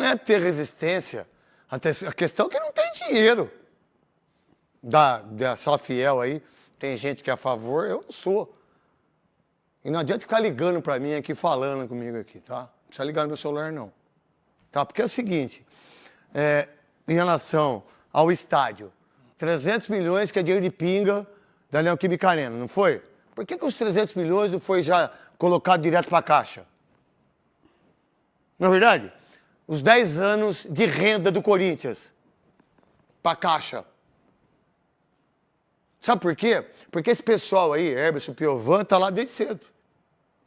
é ter resistência. A questão é que não tem dinheiro. Da só fiel aí, tem gente que é a favor, eu não sou. E não adianta ficar ligando para mim aqui, falando comigo aqui, tá? Não precisa ligar no meu celular, não. Tá? Porque é o seguinte, em relação ao estádio, 300 milhões que é dinheiro de pinga da Neoquímica Arena, não foi? Por que os 300 milhões não foi já colocado direto para a Caixa? Não é verdade? Os 10 anos de renda do Corinthians para a Caixa. Sabe por quê? Porque esse pessoal aí, Herbert Piovan, tá lá desde cedo.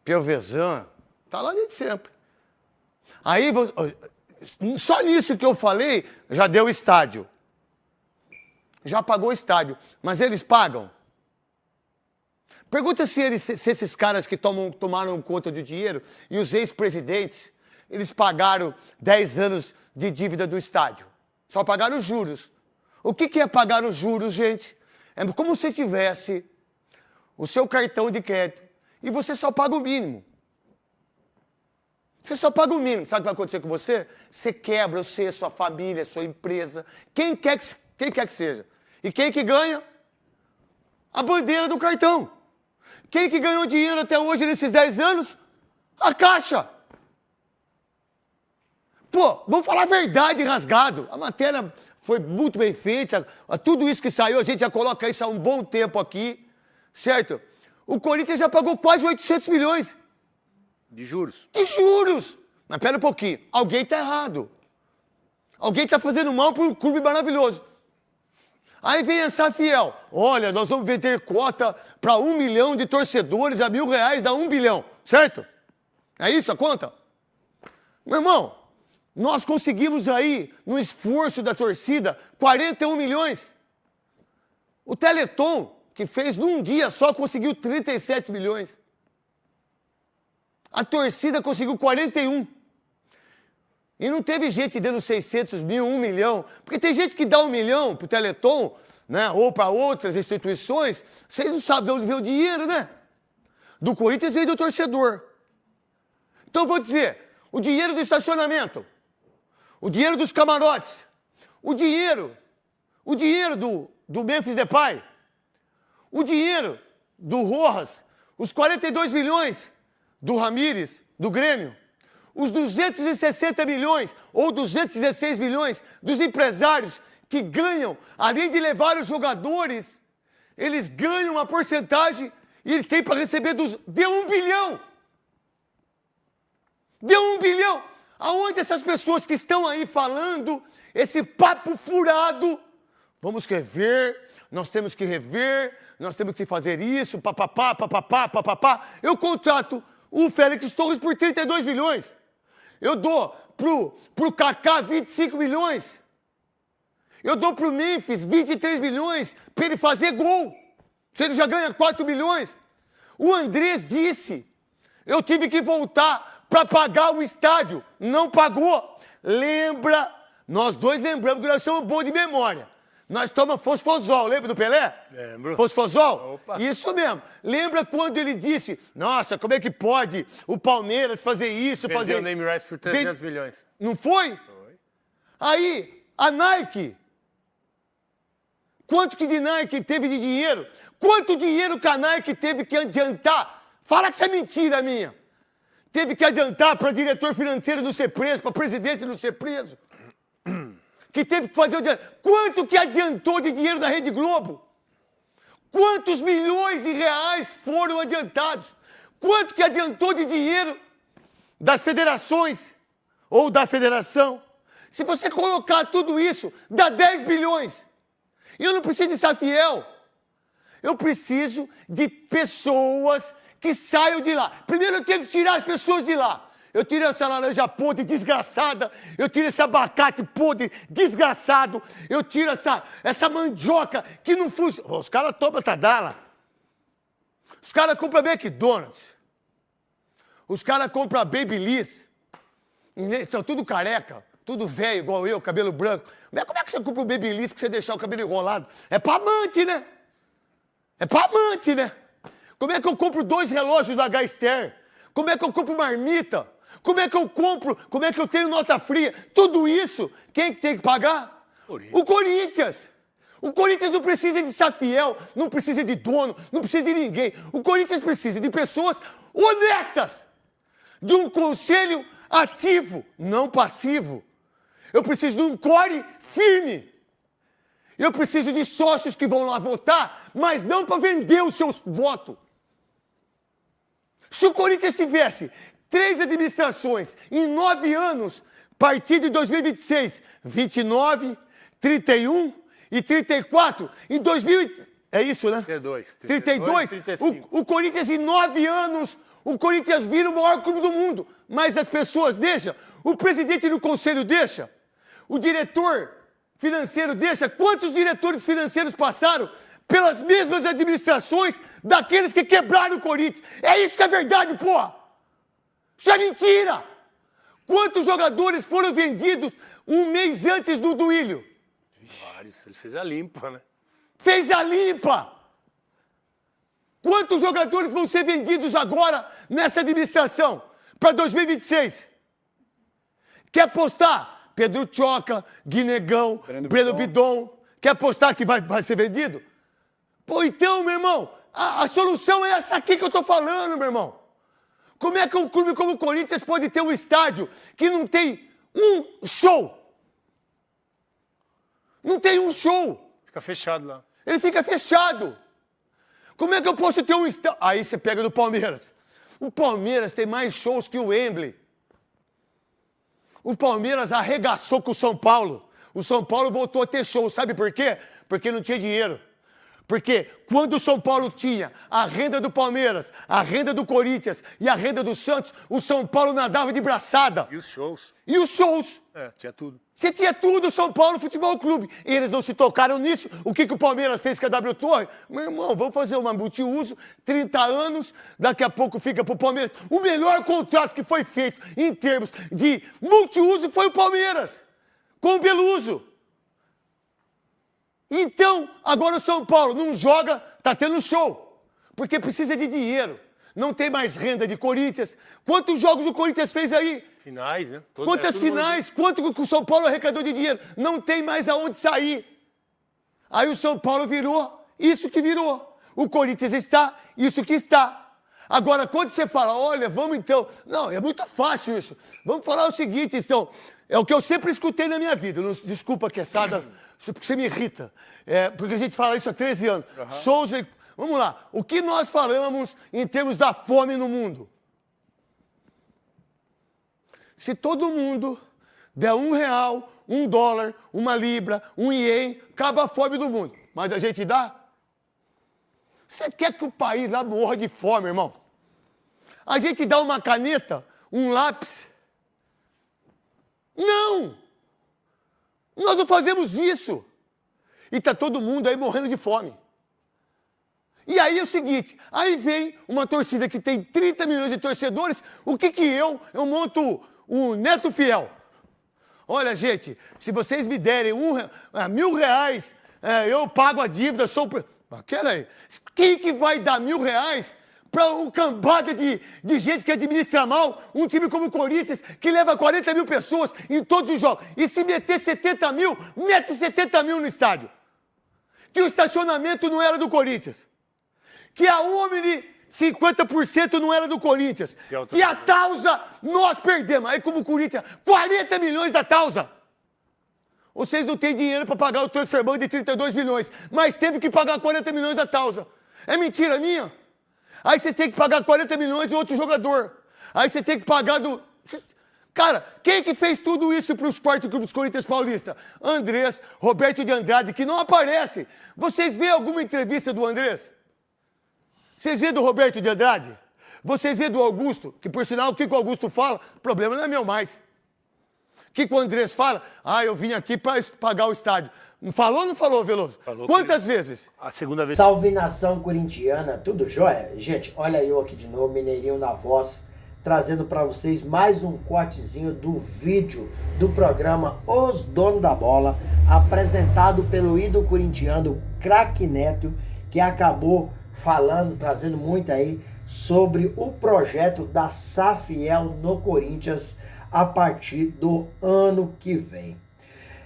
Piovesan, tá lá desde sempre. Aí, só nisso que eu falei, já deu estádio. Já pagou o estádio. Mas eles pagam? Pergunta se esses caras que tomaram conta do dinheiro e os ex-presidentes, eles pagaram 10 anos de dívida do estádio. Só pagaram os juros. O que é pagar os juros, gente? É como se tivesse o seu cartão de crédito e você só paga o mínimo. Você só paga o mínimo. Sabe o que vai acontecer com você? Você quebra você, sua família, sua empresa, quem quer que seja. E quem que ganha? A bandeira do cartão. Quem que ganhou dinheiro até hoje nesses 10 anos? A Caixa. Pô, vamos falar a verdade, rasgado. A matéria foi muito bem feita. Tudo isso que saiu, a gente já coloca isso há um bom tempo aqui, certo? O Corinthians já pagou quase 800 milhões. De juros? De juros. Mas pera um pouquinho. Alguém tá errado. Alguém tá fazendo mal pro clube maravilhoso. Aí vem essa fiel. Olha, nós vamos vender cota para 1 milhão de torcedores, a R$1.000 dá 1 bilhão. Certo? É isso a conta? Meu irmão, nós conseguimos aí, no esforço da torcida, 41 milhões. O Teleton, que fez num dia só, conseguiu 37 milhões. A torcida conseguiu 41. E não teve gente dando 600 mil, 1 milhão. Porque tem gente que dá 1 milhão pro Teleton, né? Ou para outras instituições. Vocês não sabem de onde veio o dinheiro, né? Do Corinthians veio do torcedor. Então eu vou dizer, o dinheiro do estacionamento, o dinheiro dos camarotes, o dinheiro do Memphis Depay, o dinheiro do Rojas, os 42 milhões do Ramírez, do Grêmio, os 260 milhões ou 216 milhões dos empresários que ganham, além de levar os jogadores, eles ganham uma porcentagem e ele tem para receber Deu 1 bilhão! Deu 1 bilhão! Aonde essas pessoas que estão aí falando esse papo furado, vamos rever, nós temos que rever, nós temos que fazer isso, papapá, papapá, papapá. Eu contrato o Félix Torres por 32 milhões. Eu dou pro Kaká 25 milhões. Eu dou pro Memphis 23 milhões para ele fazer gol. Se ele já ganha 4 milhões. O Andrés disse, eu tive que voltar para pagar o estádio. Não pagou. Lembra, nós dois lembramos que nós somos bons de memória. Nós tomamos fosfosol, lembra do Pelé? Lembro. Fosfosol? Opa. Isso mesmo. Lembra quando ele disse, nossa, como é que pode o Palmeiras fazer isso, fazer... Vendeu o name rights por 300 milhões. Não foi? Foi. Aí, a Nike, quanto que de Nike teve de dinheiro? Quanto dinheiro que a Nike teve que adiantar? Fala que isso é mentira minha. Teve que adiantar para diretor financeiro não ser preso, para presidente não ser preso. Que teve que fazer o dinheiro. Quanto que adiantou de dinheiro da Rede Globo? Quantos milhões de reais foram adiantados? Quanto que adiantou de dinheiro das federações ou da federação? Se você colocar tudo isso, dá 10 bilhões. E eu não preciso de ser fiel. Eu preciso de pessoas que saiam de lá. Primeiro eu tenho que tirar as pessoas de lá. Eu tiro essa laranja podre, desgraçada. Eu tiro esse abacate podre, desgraçado. Eu tiro essa mandioca que não funciona. Os caras tomam Tadala. Os caras compram McDonald's. Os caras compram Babyliss. Estão tudo careca, tudo velho, igual eu, cabelo branco. Como é que você compra o Babyliss pra você deixar o cabelo enrolado? É pra amante, né? É pra amante, né? Como é que eu compro 2 relógios da H-Ster? Como é que eu compro marmita? Como é que eu compro? Como é que eu tenho nota fria? Tudo isso, quem que tem que pagar? O Corinthians. O Corinthians não precisa de Safiel, não precisa de dono, não precisa de ninguém. O Corinthians precisa de pessoas honestas, de um conselho ativo, não passivo. Eu preciso de um core firme. Eu preciso de sócios que vão lá votar, mas não para vender os seus votos. Se o Corinthians tivesse 3 administrações em 9 anos, a partir de 2026, 29, 31 e 34, em 2000... É isso, né? 32. O Corinthians, em 9 anos, o Corinthians vira o maior clube do mundo. Mas as pessoas deixam, o presidente do conselho deixa, o diretor financeiro deixa. Quantos diretores financeiros passaram pelas mesmas administrações daqueles que quebraram o Corinthians? É isso que é verdade, porra! Isso é mentira! Quantos jogadores foram vendidos um mês antes do Duílio? Vários. Ele fez a limpa, né? Fez a limpa! Quantos jogadores vão ser vendidos agora nessa administração? Para 2026? Quer apostar? Pedro Tchoca, Guinegão, Breno Bidon. Quer apostar que vai ser vendido? Pô, então, meu irmão, a solução é essa aqui que eu tô falando, meu irmão. Como é que um clube como o Corinthians pode ter um estádio que não tem um show? Não tem um show. Fica fechado lá. Ele fica fechado. Como é que eu posso ter um estádio? Aí você pega do Palmeiras. O Palmeiras tem mais shows que o Wembley. O Palmeiras arregaçou com o São Paulo. O São Paulo voltou a ter show. Sabe por quê? Porque não tinha dinheiro. Porque quando o São Paulo tinha a renda do Palmeiras, a renda do Corinthians e a renda do Santos, o São Paulo nadava de braçada. E os shows? E os shows? É, tinha tudo. Você tinha tudo, o São Paulo Futebol Clube. Eles não se tocaram nisso. O que o Palmeiras fez com a W Torre? Meu irmão, vamos fazer uma multiuso, 30 anos, daqui a pouco fica pro Palmeiras. O melhor contrato que foi feito em termos de multiuso foi o Palmeiras, com o Beluso. Então, agora o São Paulo não joga, tá tendo show, porque precisa de dinheiro. Não tem mais renda de Corinthians. Quantos jogos o Corinthians fez aí? Finais, né? Quantas finais? Quanto que o São Paulo arrecadou de dinheiro? Não tem mais aonde sair. Aí o São Paulo virou isso que virou. O Corinthians está isso que está. Agora, quando você fala, olha, vamos então... Não, é muito fácil isso. Vamos falar o seguinte, então... É o que eu sempre escutei na minha vida. Não, desculpa, Quesada, porque você me irrita. Porque a gente fala isso há 13 anos. Uhum. Souza... Vamos lá. O que nós falamos em termos da fome no mundo? Se todo mundo der R$1, $1, 1 libra, 1 ien, acaba a fome do mundo. Mas a gente dá? Você quer que o país lá morra de fome, irmão? A gente dá uma caneta, um lápis? Não! Nós não fazemos isso. E está todo mundo aí morrendo de fome. E aí é o seguinte, aí vem uma torcida que tem 30 milhões de torcedores, o que eu monto o Neto Fiel. Olha, gente, se vocês me derem R$1.000, eu pago a dívida, Mas peraí, quem que vai dar R$1.000 para uma cambada de gente que administra mal um time como o Corinthians, que leva 40 mil pessoas em todos os jogos? E se meter 70 mil, mete 70 mil no estádio. Que o estacionamento não era do Corinthians. Que a Omni, 50% não era do Corinthians. Que a Tausa, nós perdemos. Aí como o Corinthians, 40 milhões da Tausa. Vocês não têm dinheiro para pagar o transfer ban de 32 milhões, mas teve que pagar 40 milhões da Tausa. É mentira minha? Aí você tem que pagar 40 milhões de outro jogador. Aí você tem que pagar do... Cara, quem que fez tudo isso para os quartos clubes Corinthians Paulista? Andrés, Roberto de Andrade, que não aparece. Vocês veem alguma entrevista do Andrés? Vocês vêem do Roberto de Andrade? Vocês vêem do Augusto? Que, por sinal, o que o Augusto fala, o problema não é meu mais. O que o Andrés fala? Eu vim aqui para pagar o estádio. Não falou ou não falou, Veloso? Falou. Quantas vezes? A segunda vez. Salve, nação corintiana, tudo jóia? Gente, olha eu aqui de novo, Mineirinho na voz, trazendo para vocês mais um cortezinho do vídeo do programa Os Donos da Bola, apresentado pelo ídolo corintiano, Craque Neto, que acabou falando, trazendo muito aí sobre o projeto da Safiel no Corinthians a partir do ano que vem.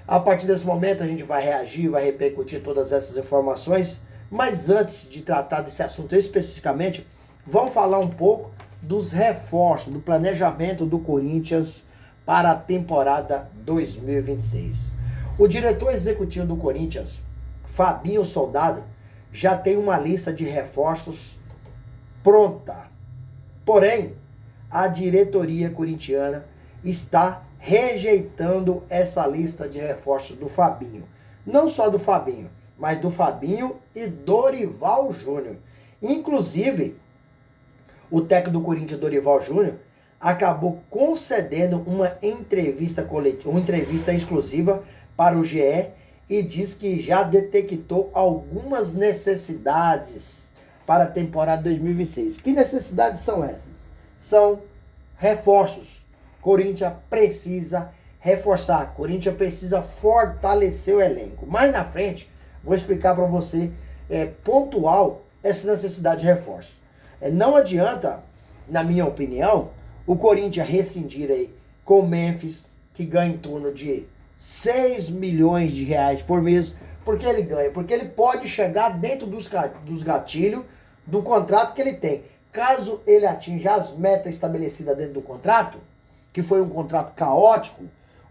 A partir desse momento a gente vai reagir, vai repercutir todas essas informações, mas antes de tratar desse assunto especificamente, vamos falar um pouco dos reforços, do planejamento do Corinthians para a temporada 2026. O diretor executivo do Corinthians, Fabinho Soldado, já tem uma lista de reforços pronta. Porém, a diretoria corintiana está rejeitando essa lista de reforços do Fabinho. Não só do Fabinho, mas do Fabinho e Dorival Júnior. Inclusive, o técnico do Corinthians, Dorival Júnior, acabou concedendo uma entrevista coletiva, uma entrevista exclusiva para o GE e diz que já detectou algumas necessidades para a temporada 2026. Que necessidades são essas? São reforços. Corinthians precisa reforçar, Corinthians precisa fortalecer o elenco. Mais na frente, vou explicar para você pontual essa necessidade de reforço. Não adianta, na minha opinião, o Corinthians rescindir aí com o Memphis, que ganha em torno de 6 milhões de reais por mês. Por que ele ganha? Porque ele pode chegar dentro dos gatilhos do contrato que ele tem. Caso ele atinja as metas estabelecidas dentro do contrato, que foi um contrato caótico,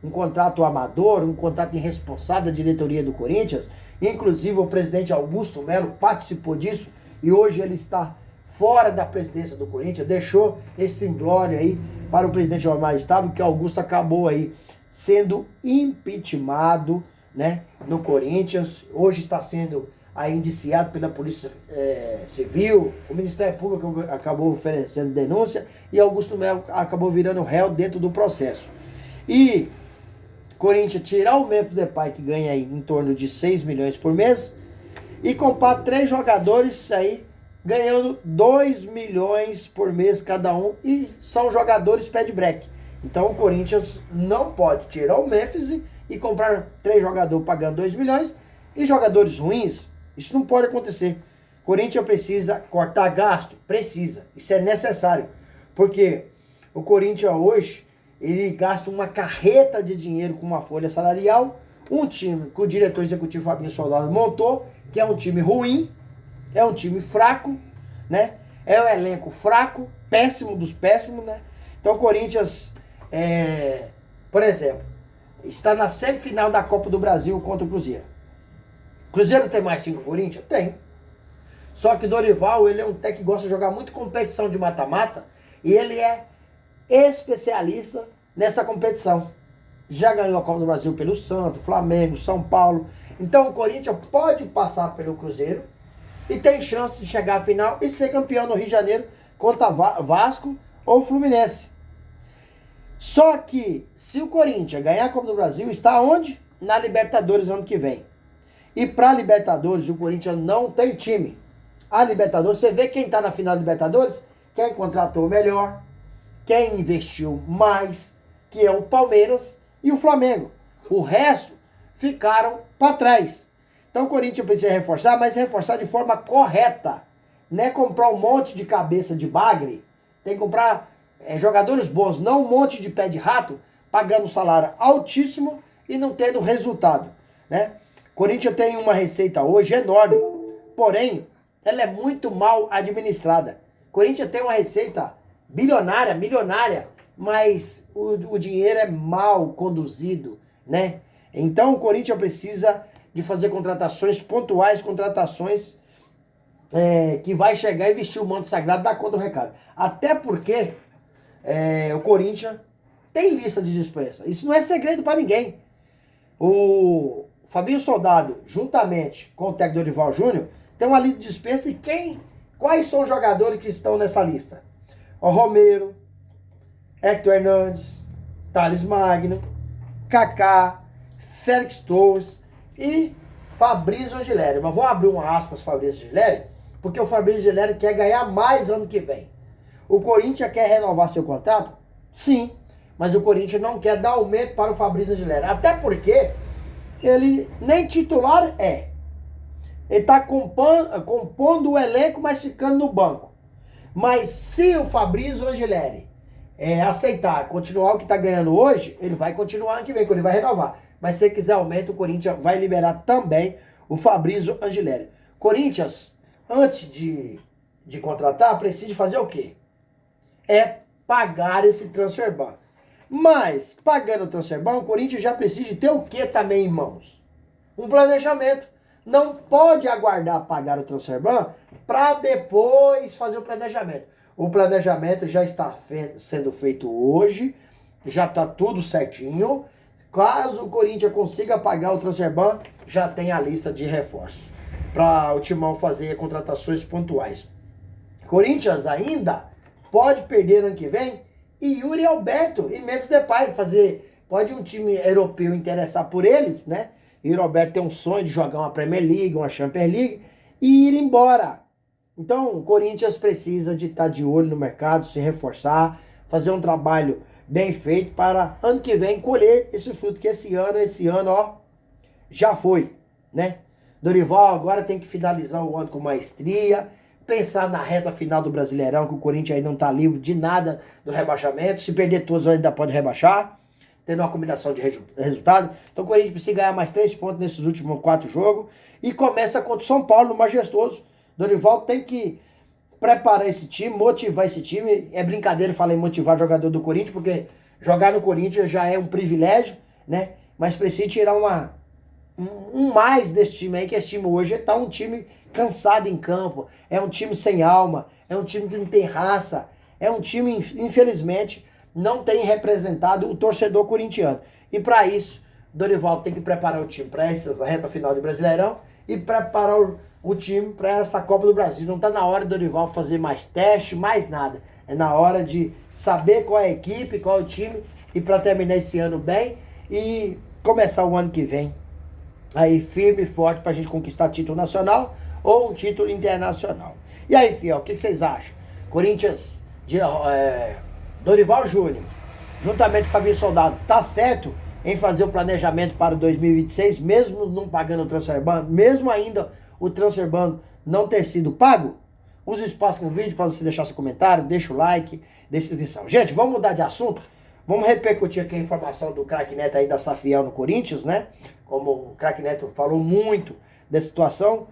um contrato amador, um contrato irresponsável da diretoria do Corinthians, inclusive o presidente Augusto Melo participou disso e hoje ele está fora da presidência do Corinthians, deixou esse imbróglio aí para o presidente Omar Estado, que Augusto acabou aí sendo impeachmentado, né, no Corinthians. Hoje está sendo aí indiciado pela Polícia Civil, o Ministério Público acabou oferecendo denúncia e Augusto Melo acabou virando réu dentro do processo. E Corinthians tirar o Memphis Depay, que ganha aí em torno de 6 milhões por mês, e comprar 3 jogadores aí ganhando 2 milhões por mês cada um, e são jogadores pé de break. Então o Corinthians não pode tirar o Memphis e comprar 3 jogadores pagando 2 milhões e jogadores ruins. Isso não pode acontecer. Corinthians precisa cortar gasto? Precisa. Isso é necessário. Porque o Corinthians hoje, ele gasta uma carreta de dinheiro com uma folha salarial, um time que o diretor executivo Fabinho Soldado montou, que é um time ruim, é um time fraco, né? É um elenco fraco, péssimo dos péssimos, né? Então o Corinthians, por exemplo, está na semifinal da Copa do Brasil contra o Cruzeiro. Cruzeiro tem mais 5 que o Corinthians? Tem. Só que Dorival, ele é um técnico que gosta de jogar muito competição de mata-mata e ele é especialista nessa competição. Já ganhou a Copa do Brasil pelo Santos, Flamengo, São Paulo. Então o Corinthians pode passar pelo Cruzeiro e tem chance de chegar à final e ser campeão no Rio de Janeiro contra Vasco ou Fluminense. Só que se o Corinthians ganhar a Copa do Brasil, está onde? Na Libertadores ano que vem. E para Libertadores, o Corinthians não tem time. A Libertadores, você vê quem está na final da Libertadores? Quem contratou melhor, quem investiu mais, que é o Palmeiras e o Flamengo. O resto ficaram para trás. Então o Corinthians precisa reforçar, mas reforçar de forma correta. Não é comprar um monte de cabeça de bagre. Tem que comprar jogadores bons, não um monte de pé de rato, pagando salário altíssimo e não tendo resultado, né? Corinthians tem uma receita hoje enorme, porém, ela é muito mal administrada. Corinthians tem uma receita bilionária, milionária, mas o dinheiro é mal conduzido, né? Então o Corinthians precisa de fazer contratações pontuais, contratações que vai chegar e vestir o manto sagrado, dar conta do recado. Até porque o Corinthians tem lista de dispensa. Isso não é segredo para ninguém. O Fabinho Soldado, juntamente com o técnico Dorival Júnior, tem uma lista de dispensa e quais são os jogadores que estão nessa lista? O Romero, Hector Hernandes, Thales Magno, Kaká, Félix Torres e Fabrício Angileri. Mas vou abrir uma aspas para Fabrício Angileri, porque o Fabrício Angileri quer ganhar mais ano que vem. O Corinthians quer renovar seu contrato? Sim, mas o Corinthians não quer dar aumento para o Fabrício Angileri. Até porque ele nem titular é. Ele está compondo o elenco, mas ficando no banco. Mas se o Fabrício Angeleri aceitar continuar o que está ganhando hoje, ele vai continuar ano que vem, quando ele vai renovar. Mas se ele quiser aumento, o Corinthians vai liberar também o Fabrício Angeleri. Corinthians, antes de contratar, precisa fazer o quê? É pagar esse transfer ban. Mas, pagando o transfer ban, o Corinthians já precisa ter o que também em mãos? Um planejamento. Não pode aguardar pagar o transfer ban para depois fazer o planejamento. O planejamento já está sendo feito hoje, já está tudo certinho. Caso o Corinthians consiga pagar o transfer ban, já tem a lista de reforços para o Timão fazer contratações pontuais. Corinthians ainda pode perder ano que vem e Yuri Alberto e Memphis Depay pode um time europeu interessar por eles, né? Yuri Alberto tem um sonho de jogar uma Premier League, uma Champions League e ir embora. Então o Corinthians precisa de estar de olho no mercado, se reforçar, fazer um trabalho bem feito para ano que vem colher esse fruto que esse ano, ó, já foi, né? Dorival agora tem que finalizar o ano com maestria, pensar na reta final do Brasileirão, que o Corinthians aí não tá livre de nada do rebaixamento. Se perder todos, ainda pode rebaixar, tendo uma combinação de resultado. Então o Corinthians precisa ganhar mais 3 pontos nesses últimos 4 jogos e começa contra o São Paulo, no Majestoso. Dorival tem que preparar esse time, motivar esse time. É brincadeira falar em motivar jogador do Corinthians, porque jogar no Corinthians já é um privilégio, né? Mas precisa tirar um mais desse time aí, que esse time hoje tá um time cansado em campo, é um time sem alma, é um time que não tem raça, é um time, infelizmente, não tem representado o torcedor corintiano. E para isso, Dorival tem que preparar o time para essa reta final de Brasileirão e preparar o time para essa Copa do Brasil. Não tá na hora do Dorival fazer mais teste, mais nada. É na hora de saber qual é a equipe, qual é o time, e para terminar esse ano bem e começar o ano que vem aí firme e forte pra gente conquistar título nacional ou um título internacional. E aí, fiel, o que vocês acham? Corinthians, Dorival Júnior, juntamente com o Fabinho Soldado, tá certo em fazer o planejamento para 2026, mesmo não pagando o transfer ban, mesmo ainda o transfer ban não ter sido pago? Use o espaço no vídeo para você deixar seu comentário, deixa o like, deixa a inscrição. Gente, vamos mudar de assunto? Vamos repercutir aqui a informação do craque Neto aí da Safiel no Corinthians, né? Como o craque Neto falou muito dessa situação.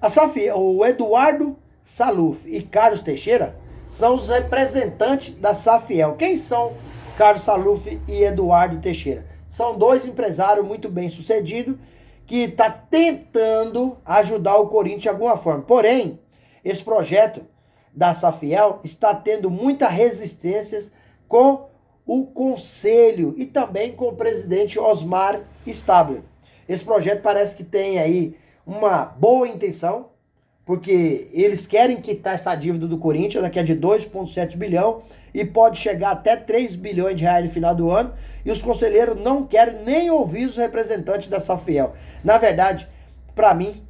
A Safiel, o Eduardo Saluf e Carlos Teixeira são os representantes da Safiel. Quem são Carlos Saluf e Eduardo Teixeira? São 2 empresários muito bem sucedidos que estão tentando ajudar o Corinthians de alguma forma. Porém, esse projeto da Safiel está tendo muitas resistências com o conselho e também com o presidente Osmar Stabler. Esse projeto parece que tem aí uma boa intenção, porque eles querem quitar essa dívida do Corinthians, que é de 2,7 bilhão, e pode chegar até 3 bilhões de reais no final do ano, e os conselheiros não querem nem ouvir os representantes da Safiel. Na verdade, para mim,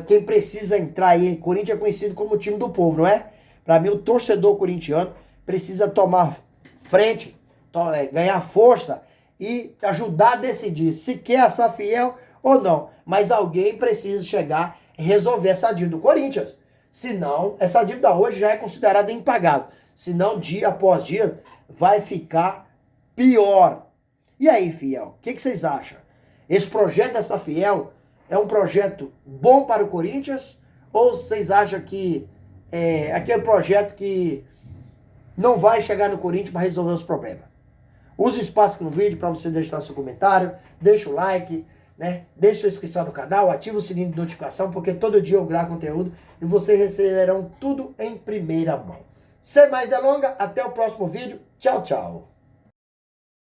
quem precisa entrar aí, Corinthians é conhecido como o time do povo, não é? Para mim, o torcedor corintiano precisa tomar frente, ganhar força e ajudar a decidir se quer a Safiel ou não. Mas alguém precisa chegar e resolver essa dívida do Corinthians. Senão, essa dívida hoje já é considerada impagável. Senão, dia após dia, vai ficar pior. E aí, fiel, o que vocês acham? Esse projeto da Safiel é um projeto bom para o Corinthians? Ou vocês acham que é aquele projeto que não vai chegar no Corinthians para resolver os problemas? Use o espaço aqui no vídeo para você deixar seu comentário, deixa o like, né? Deixa sua inscrição no canal, ativa o sininho de notificação, porque todo dia eu gravo conteúdo e vocês receberão tudo em primeira mão. Sem mais delongas, até o próximo vídeo. Tchau, tchau.